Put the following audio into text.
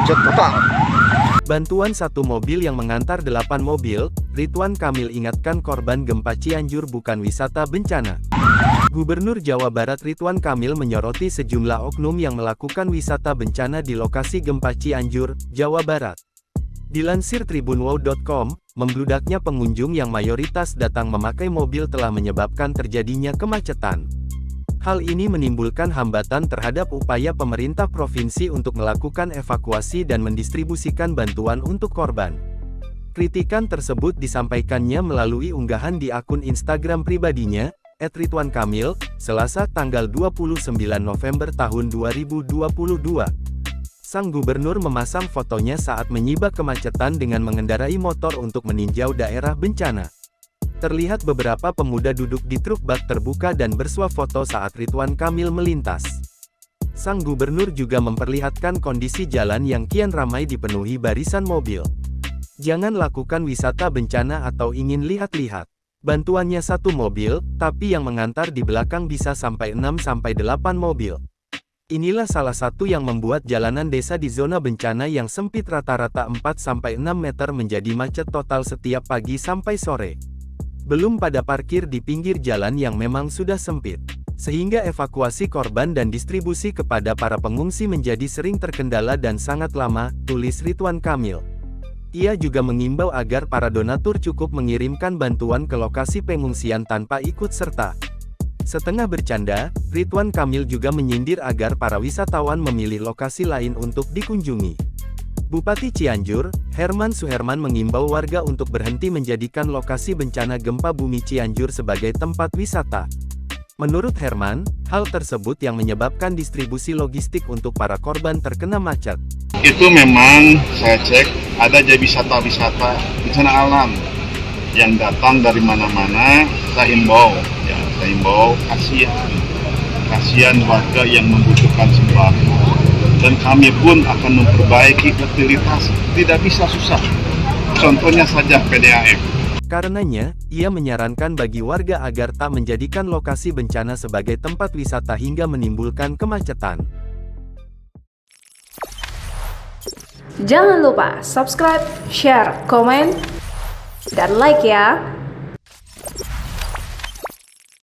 macet total. Bantuan satu mobil yang mengantar 8 mobil, Ridwan Kamil ingatkan korban gempa Cianjur bukan wisata bencana. Gubernur Jawa Barat Ridwan Kamil menyoroti sejumlah oknum yang melakukan wisata bencana di lokasi gempa Cianjur, Jawa Barat. Dilansir tribunwow.com, membludaknya pengunjung yang mayoritas datang memakai mobil telah menyebabkan terjadinya kemacetan. Hal ini menimbulkan hambatan terhadap upaya pemerintah provinsi untuk melakukan evakuasi dan mendistribusikan bantuan untuk korban. Kritikan tersebut disampaikannya melalui unggahan di akun Instagram pribadinya, @ridwankamil, Selasa tanggal 29 November tahun 2022. Sang gubernur memasang fotonya saat menyibak kemacetan dengan mengendarai motor untuk meninjau daerah bencana. Terlihat beberapa pemuda duduk di truk bak terbuka dan bersuah foto saat Ridwan Kamil melintas. Sang gubernur juga memperlihatkan kondisi jalan yang kian ramai dipenuhi barisan mobil. Jangan lakukan wisata bencana atau ingin lihat-lihat. Bantuannya satu mobil, tapi yang mengantar di belakang bisa sampai 6-8 mobil. Inilah salah satu yang membuat jalanan desa di zona bencana yang sempit rata-rata 4-6 meter menjadi macet total setiap pagi sampai sore. Belum pada parkir di pinggir jalan yang memang sudah sempit. Sehingga evakuasi korban dan distribusi kepada para pengungsi menjadi sering terkendala dan sangat lama, tulis Ridwan Kamil. Ia juga mengimbau agar para donatur cukup mengirimkan bantuan ke lokasi pengungsian tanpa ikut serta. Setengah bercanda, Ridwan Kamil juga menyindir agar para wisatawan memilih lokasi lain untuk dikunjungi. Bupati Cianjur, Herman Suherman mengimbau warga untuk berhenti menjadikan lokasi bencana gempa bumi Cianjur sebagai tempat wisata. Menurut Herman, hal tersebut yang menyebabkan distribusi logistik untuk para korban terkena macet. Itu memang saya cek ada aja wisata-wisata bencana alam yang datang dari mana-mana. Saya himbau kasihan warga yang membutuhkan sembako. Dan kami pun akan memperbaiki utilitas, tidak bisa susah. Contohnya saja PDAM. Karenanya, ia menyarankan bagi warga agar tak menjadikan lokasi bencana sebagai tempat wisata hingga menimbulkan kemacetan. Jangan lupa subscribe, share, komen, dan like ya!